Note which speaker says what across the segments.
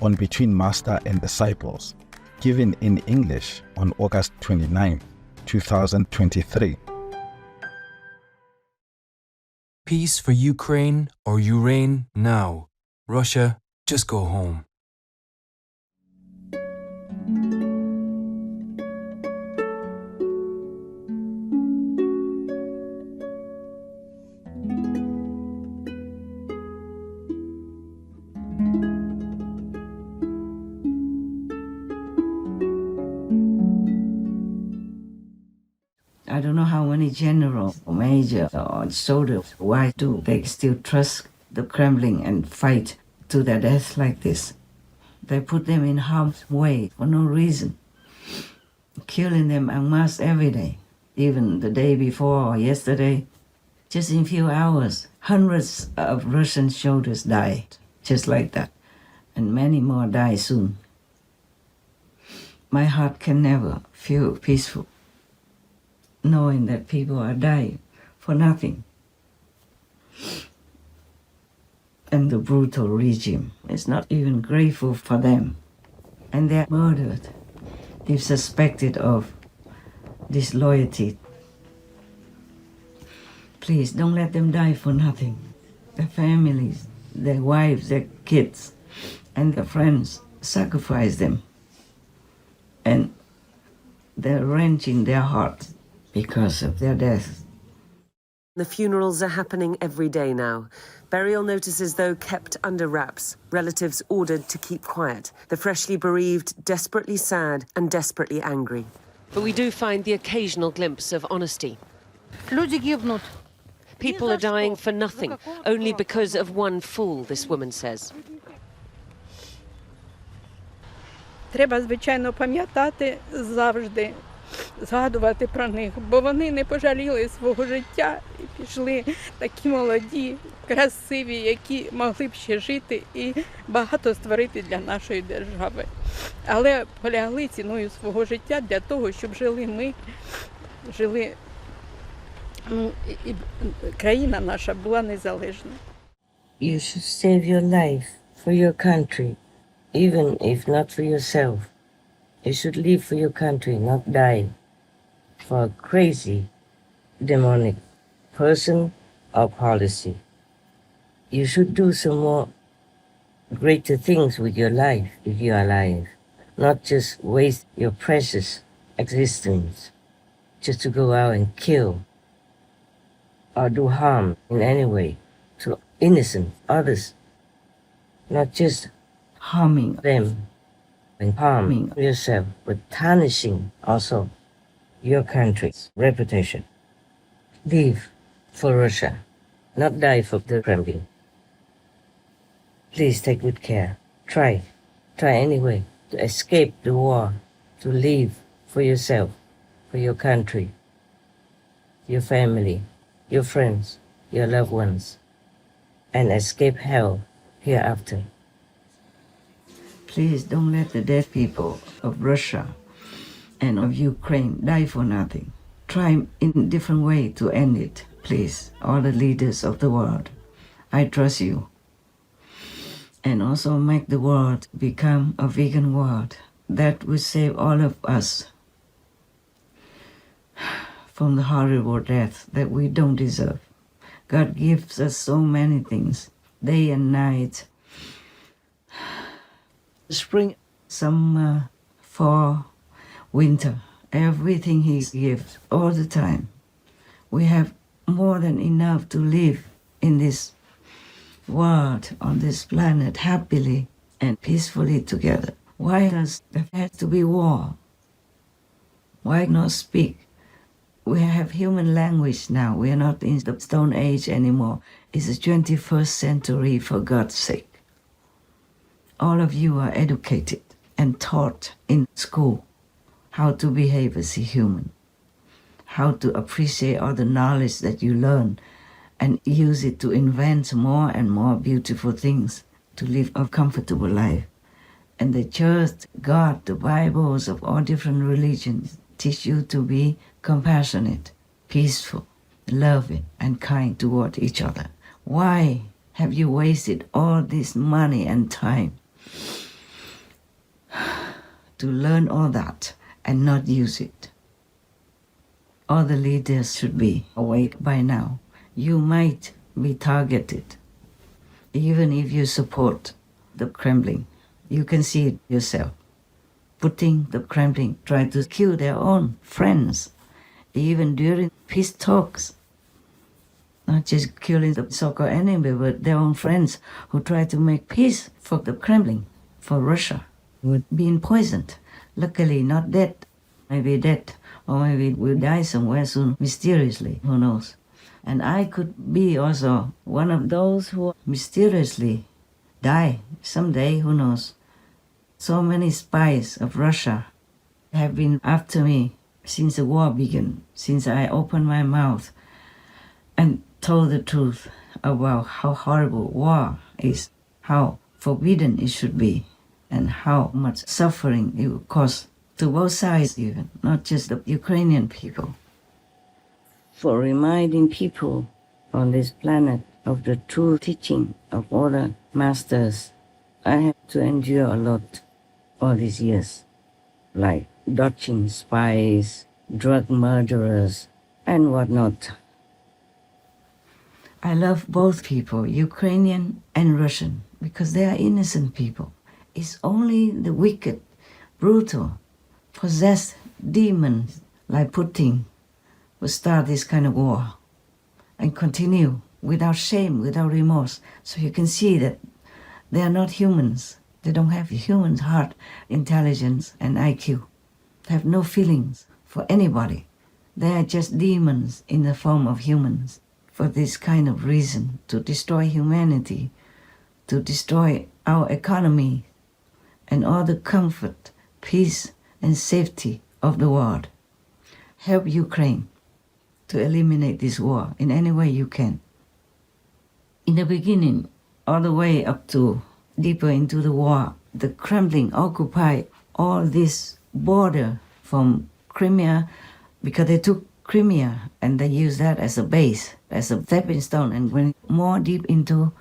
Speaker 1: on Between Master and Disciples, given in English on August 29, 2023.
Speaker 2: Peace for Ukraine or Ureign now. Russia, just go home.
Speaker 3: I don't know how many generals or major or soldiers, why do they still trust the Kremlin and fight to their death like this? They put them in harm's way for no reason, killing them en masse every day, even the day before or yesterday. Just in a few hours, hundreds of Russian soldiers died, just like that, and many more die soon. My heart can never feel peaceful, knowing that people are dying for nothing. And the brutal regime is not even grateful for them. And they're murdered if suspected of disloyalty. Please don't let them die for nothing. Their families, their wives, their kids, and their friends sacrifice them. And they're wrenching their hearts because of their death.
Speaker 4: The funerals are happening every day now. Burial notices, though, kept under wraps. Relatives ordered to keep quiet. The freshly bereaved, desperately sad and desperately angry. But we do find the occasional glimpse of honesty. People are dying for nothing, only because of one fool, this woman says.
Speaker 5: Треба, звичайно, пам'ятати завжди, згадувати про них, бо вони не пожаліли свого життя і пішли такі молоді, красиві, які могли б ще жити і багато створити для нашої держави. Але полягли ціною свого життя для того, щоб жили ми, і країна наша була незалежна.
Speaker 3: You should save your life for your country, even if not for yourself. You should live for your country, not die for a crazy, demonic person or policy. You should do some more greater things with your life if you are alive, not just waste your precious existence just to go out and kill or do harm in any way to innocent others, not just harming them and harming yourself, but tarnishing also your country's reputation. Live for Russia, not die for the Kremlin. Please take good care. Try anyway to escape the war, to live for yourself, for your country, your family, your friends, your loved ones, and escape hell hereafter. Please don't let the dead people of Russia and of Ukraine die for nothing. Try in a different way to end it, please, all the leaders of the world. I trust you. And also make the world become a vegan world that will save all of us from the horrible death that we don't deserve. God gives us so many things, day and night, spring, summer, fall, winter, everything He gives all the time. We have more than enough to live in this world, on this planet, happily and peacefully together. Why does there have to be war? Why not speak? We have human language now. We are not in the Stone Age anymore. It's the 21st century, for God's sake. All of you are educated and taught in school how to behave as a human, how to appreciate all the knowledge that you learn and use it to invent more and more beautiful things to live a comfortable life. And the church, God, the Bibles of all different religions teach you to be compassionate, peaceful, loving, and kind toward each other. Why have you wasted all this money and time to learn all that and not use it. All the leaders should be awake by now. You might be targeted. Even if you support the Kremlin, you can see it yourself. Putin, the Kremlin, try to kill their own friends, even during peace talks. Not just killing the so-called enemy, but their own friends who try to make peace for the Kremlin, for Russia, with being poisoned. Luckily, not dead. Maybe dead, or maybe will die somewhere soon, mysteriously, who knows. And I could be also one of those who mysteriously die someday, who knows. So many spies of Russia have been after me since the war began, since I opened my mouth and told the truth about how horrible war is, how forbidden it should be, and how much suffering it will cause to both sides even, not just the Ukrainian people. For reminding people on this planet of the true teaching of all the masters, I have to endure a lot all these years, like dodging spies, drug murderers, and whatnot. I love both people, Ukrainian and Russian, because they are innocent people. It's only the wicked, brutal, possessed demons like Putin who start this kind of war and continue without shame, without remorse. So you can see that they are not humans. They don't have human heart, intelligence, and IQ. They have no feelings for anybody. They are just demons in the form of humans for this kind of reason, to destroy humanity, to destroy our economy and all the comfort, peace, and safety of the world. Help Ukraine to eliminate this war in any way you can. In the beginning, all the way up to deeper into the war, the Kremlin occupied all this border from Crimea because they took Crimea and they used that as a base, as a stepping stone, and went more deep into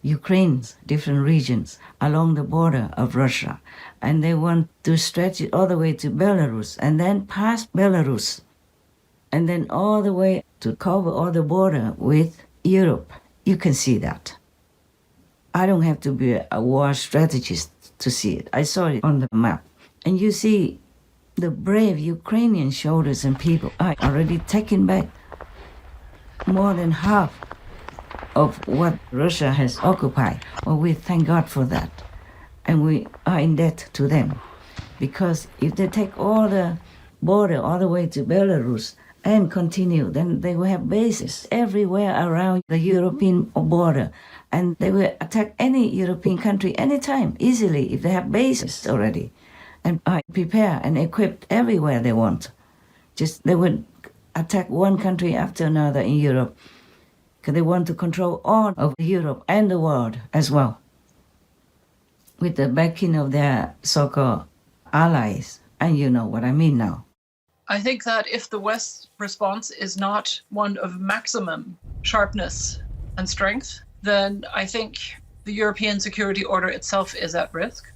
Speaker 3: Ukraine's different regions along the border of Russia. And they want to stretch it all the way to Belarus and then past Belarus and then all the way to cover all the border with Europe. You can see that. I don't have to be a war strategist to see it. I saw it on the map. And you see the brave Ukrainian soldiers and people are already taken back more than half of what Russia has occupied. Well, we thank God for that. And we are in debt to them. Because if they take all the border all the way to Belarus and continue, then they will have bases everywhere around the European border. And they will attack any European country anytime, easily, if they have bases already. And are prepared and equipped everywhere they want. Just they would attack one country after another in Europe, because they want to control all of Europe and the world as well, with the backing of their so-called allies. And you know what I mean now.
Speaker 6: I think that if the West's response is not one of maximum sharpness and strength, then I think the European security order itself is at risk.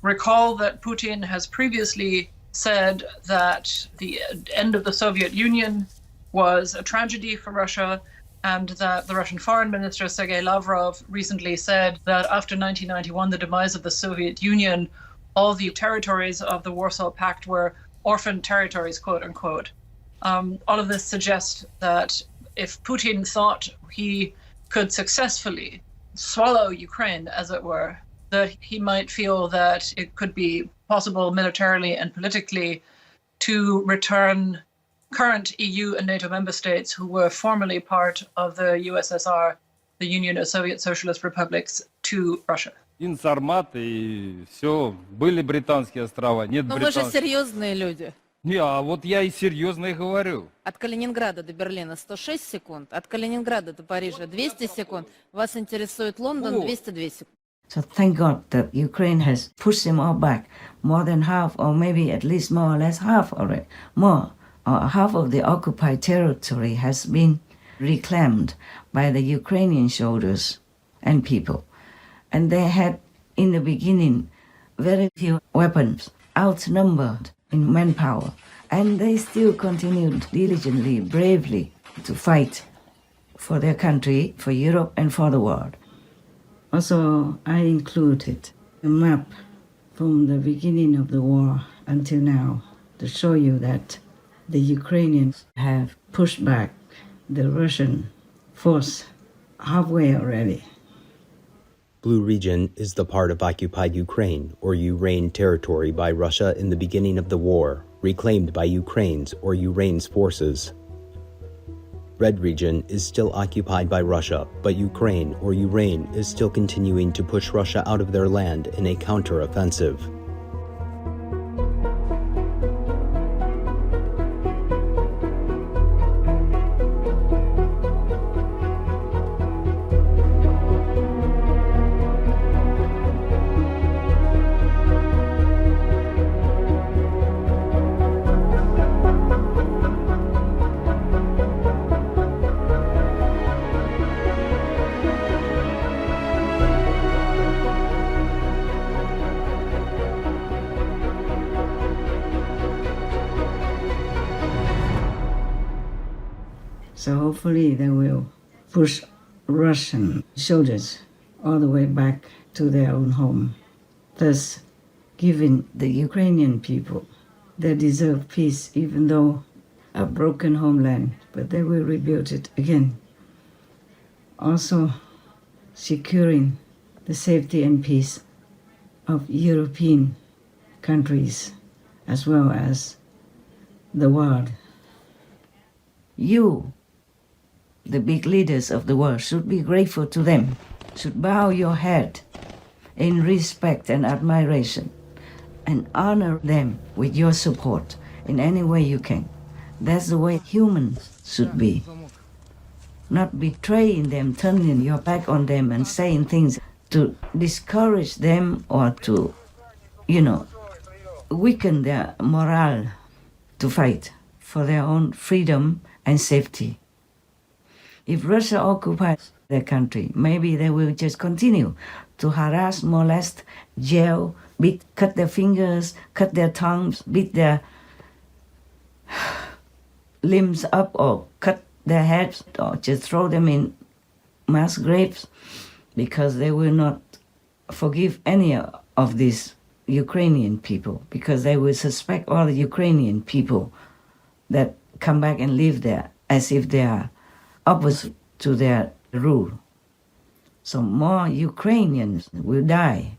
Speaker 6: Recall that Putin has previously said that the end of the Soviet Union was a tragedy for Russia, and that the Russian Foreign Minister Sergei Lavrov recently said that after 1991, the demise of the Soviet Union, all the territories of the Warsaw Pact were orphan territories, quote unquote. All of this suggests that if Putin thought he could successfully swallow Ukraine, as it were, that he might feel that it could be possible militarily and politically to return current EU and NATO member states who were formerly part of the USSR, the Union of Soviet Socialist Republics, to Russia.
Speaker 7: Инсармат и все. Были британские острова, нет
Speaker 8: Но вы же
Speaker 7: британских.
Speaker 8: серьезные люди.
Speaker 7: Не, а вот я и серьезно и говорю.
Speaker 8: От Калининграда до Берлина 106 секунд, от Калининграда до Парижа 200 секунд. Вас интересует Лондон 202 секунд.
Speaker 3: So thank God that Ukraine has pushed them all back, more than half, or maybe at least more or less half already. More, or half of the occupied territory has been reclaimed by the Ukrainian soldiers and people. And they had, in the beginning, very few weapons. outnumbered in manpower, and they still continued diligently, bravely to fight for their country, for Europe, and for the world. Also, I included a map from the beginning of the war until now to show you that the Ukrainians have pushed back the Russian force halfway already.
Speaker 9: Blue region is the part of occupied Ukraine or Ureign territory by Russia in the beginning of the war, reclaimed by Ukraine's or Ureign's forces. Red region is still occupied by Russia, but Ukraine or Ureign is still continuing to push Russia out of their land in a counter-offensive.
Speaker 3: So hopefully they will push Russian soldiers all the way back to their own home, thus giving the Ukrainian people their deserved peace, even though a broken homeland, but they will rebuild it again. Also securing the safety and peace of European countries as well as the world. You, the big leaders of the world, should be grateful to them, should bow your head in respect and admiration and honor them with your support in any way you can. That's the way humans should be. Not betraying them, turning your back on them and saying things to discourage them or to, weaken their morale to fight for their own freedom and safety. If Russia occupies their country, maybe they will just continue to harass, molest, jail, beat, cut their fingers, cut their tongues, beat their limbs up, or cut their heads, or just throw them in mass graves, because they will not forgive any of these Ukrainian people, because they will suspect all the Ukrainian people that come back and live there as if they are opposite to their rule. So more Ukrainians will die,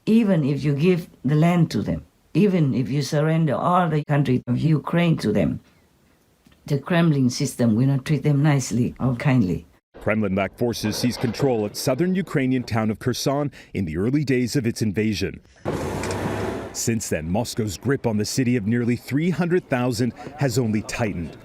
Speaker 3: even if you give the land to them, even if you surrender all the country of Ukraine to them. The Kremlin system will not treat them nicely or kindly.
Speaker 10: Kremlin-backed forces seized control of southern Ukrainian town of Kherson in the early days of its invasion. Since then, Moscow's grip on the city of nearly 300,000 has only tightened,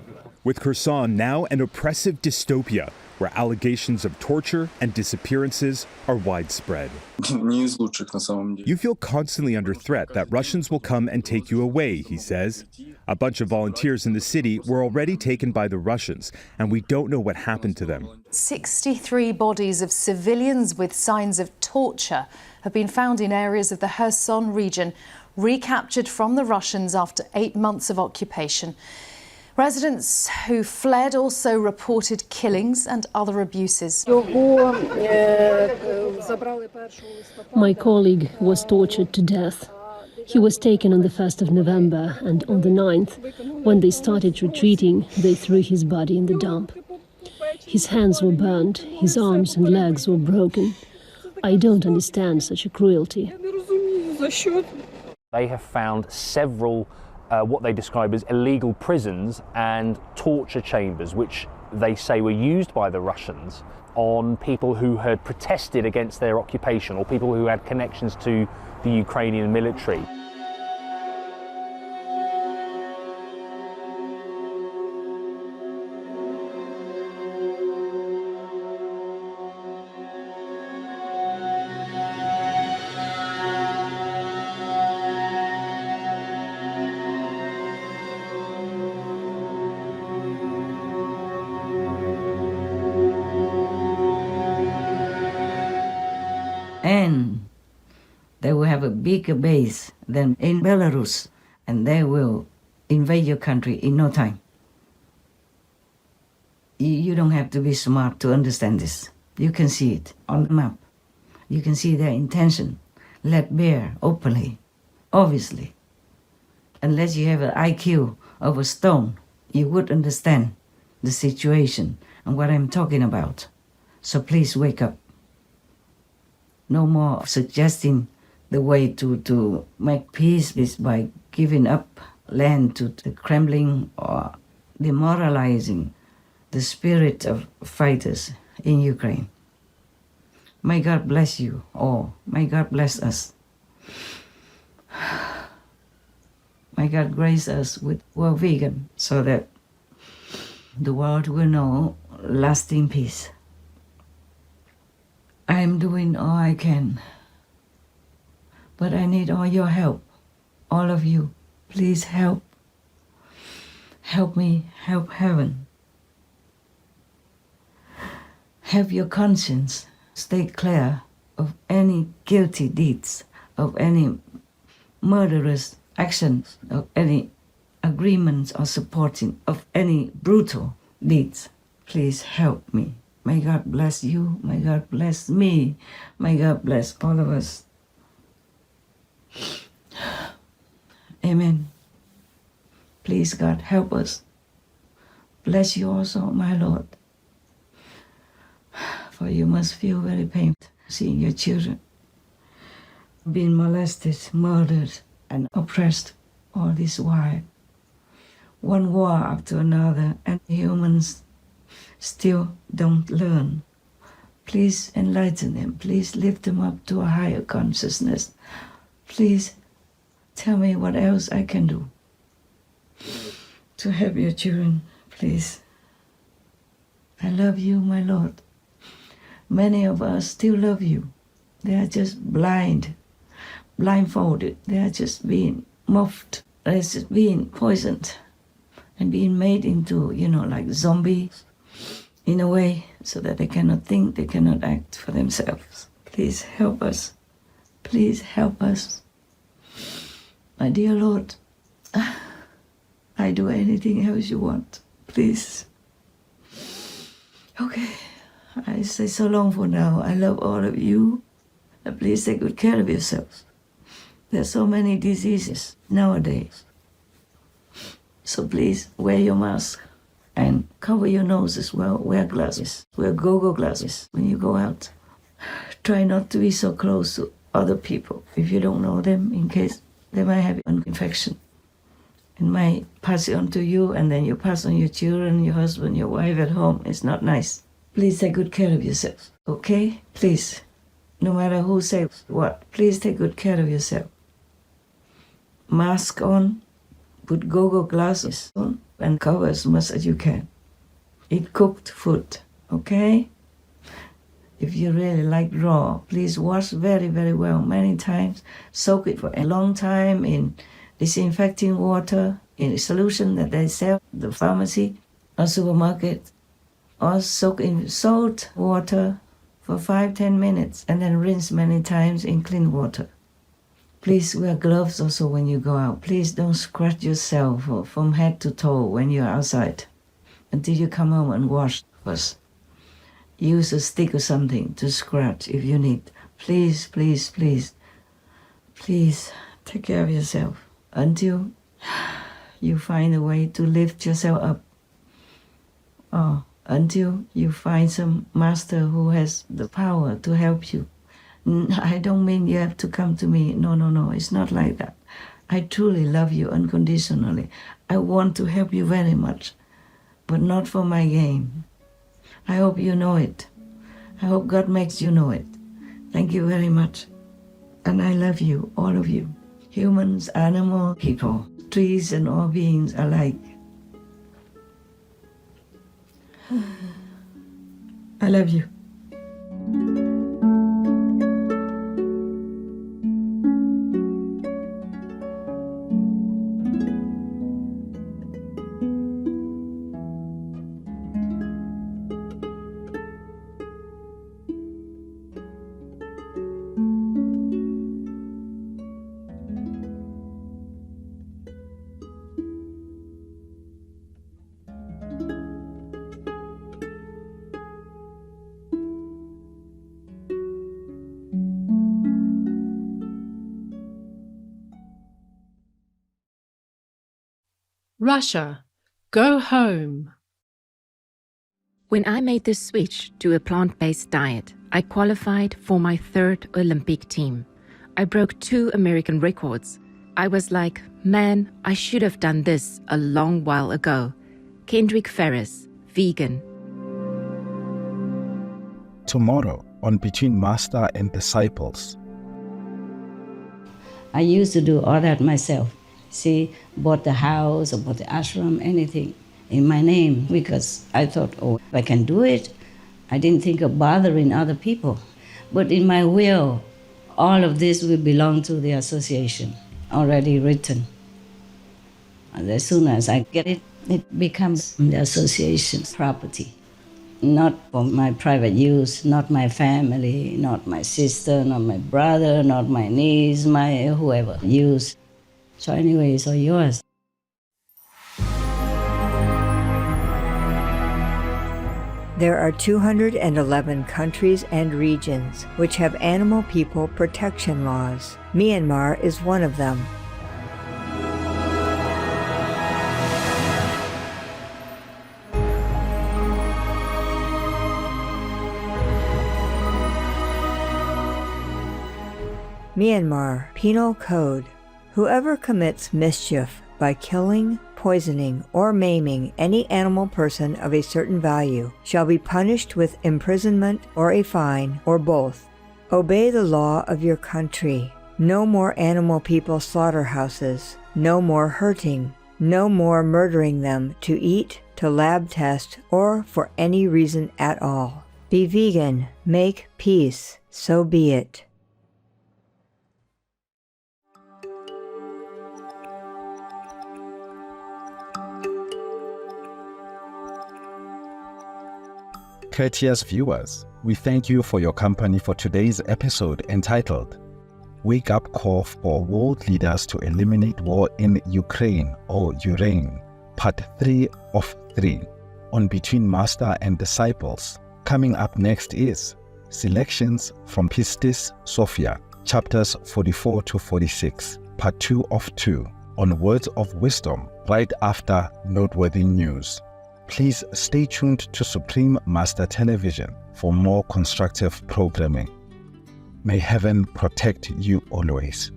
Speaker 10: with Kherson now an oppressive dystopia where allegations of torture and disappearances are widespread. You feel constantly under threat that Russians will come and take you away, he says. A bunch of volunteers in the city were already taken by the Russians, and we don't know what happened to them.
Speaker 11: 63 bodies of civilians with signs of torture have been found in areas of the Kherson region, recaptured from the Russians after 8 months of occupation. Residents who fled also reported killings and other abuses.
Speaker 12: My colleague was tortured to death. He was taken on the 1st of November, and on the 9th, when they started retreating, they threw his body in the dump. His hands were burned, his arms and legs were broken. I don't understand such a cruelty.
Speaker 13: They have found several what they describe as illegal prisons and torture chambers, which they say were used by the Russians on people who had protested against their occupation or people who had connections to the Ukrainian military.
Speaker 3: And They will have a bigger base than in Belarus, and they will invade your country in no time. You don't have to be smart to understand this. You can see it on the map. You can see their intention, laid bare openly, obviously. Unless you have an IQ of a stone, you would understand the situation and what I'm talking about. So please wake up. No more suggesting the way to make peace is by giving up land to the Kremlin or demoralizing the spirit of fighters in Ukraine. May God bless you all. May God bless us. May God grace us with world vegan so that the world will know lasting peace. I am doing all I can, but I need all your help, all of you. Please help. Help me, help heaven. Have your conscience stay clear of any guilty deeds, of any murderous actions, of any agreements or supporting of any brutal deeds. Please help me. May God bless you. May God bless me. May God bless all of us. Amen. Please, God, help us. Bless you also, my Lord. For you must feel very painful seeing your children being molested, murdered, and oppressed all this while. One war after another, and humans still don't learn. Please enlighten them. Please lift them up to a higher consciousness. Please tell me what else I can do to help your children, please. I love you, my Lord. Many of us still love you. They are just blindfolded. They are just being muffed. They're just being poisoned and being made into, like zombies in a way, so that they cannot think, they cannot act for themselves. Please help us. Please help us. My dear Lord, I do anything else you want. Please. Okay. I say so long for now. I love all of you. And please take good care of yourselves. There are so many diseases nowadays. So please wear your mask and cover your nose as well. Wear glasses. Wear go-go glasses when you go out. Try not to be so close to other people if you don't know them, in case they might have an infection. And might pass it on to you, and then you pass on your children, your husband, your wife at home. It's not nice. Please take good care of yourself, okay? Please, no matter who says what, please take good care of yourself. Mask on, put go-go glasses on, and cover as much as you can. Eat cooked food, okay? If you really like raw, please wash very, very well many times. Soak it for a long time in disinfecting water, in a solution that they sell at the pharmacy or supermarket. Or soak in salt water for 5-10 minutes and then rinse many times in clean water. Please wear gloves also when you go out. Please don't scratch yourself from head to toe when you're outside until you come home and wash first. Use a stick or something to scratch if you need. Please, please, please, please take care of yourself until you find a way to lift yourself up. Until you find some master who has the power to help you. I don't mean you have to come to me. No, it's not like that. I truly love you unconditionally. I want to help you very much, but not for my gain. I hope you know it. I hope God makes you know it. Thank you very much. And I love you, all of you. Humans, animals, people, trees and all beings alike. I love you.
Speaker 14: Russia, go home.
Speaker 15: When I made the switch to a plant-based diet, I qualified for my 3rd Olympic team. I broke 2 American records. I was like, man, I should have done this a long while ago. Kendrick Ferris, vegan.
Speaker 1: Tomorrow on Between Master and Disciples.
Speaker 3: I used to do all that myself. See, bought the house or bought the ashram, anything in my name, because I thought, oh, if I can do it, I didn't think of bothering other people. But in my will, all of this will belong to the association, already written. And as soon as I get it, it becomes the association's property. Not for my private use, not my family, not my sister, not my brother, not my niece, my whoever use. So anyway, it's all yours.
Speaker 16: There are 211 countries and regions which have animal people protection laws. Myanmar is one of them. Myanmar Penal Code. Whoever commits mischief by killing, poisoning, or maiming any animal person of a certain value shall be punished with imprisonment or a fine, or both. Obey the law of your country. No more animal people slaughterhouses. No more hurting. No more murdering them to eat, to lab test, or for any reason at all. Be vegan. Make peace. So be it.
Speaker 1: Courteous viewers, we thank you for your company for today's episode entitled Wake Up Call for World Leaders to Eliminate War in Ukraine or Ureign, Part 3 of 3 on Between Master and Disciples. Coming up next is Selections from Pistis Sophia, chapters 44 to 46, Part 2 of 2 on Words of Wisdom right after Noteworthy News. Please stay tuned to Supreme Master Television for more constructive programming. May heaven protect you always.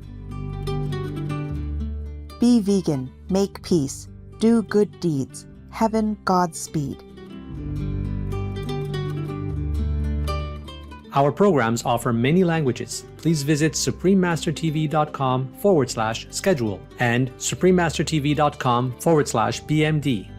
Speaker 16: Be vegan. Make peace. Do good deeds. Heaven Godspeed.
Speaker 17: Our programs offer many languages. Please visit suprememastertv.com/schedule and suprememastertv.com/BMD.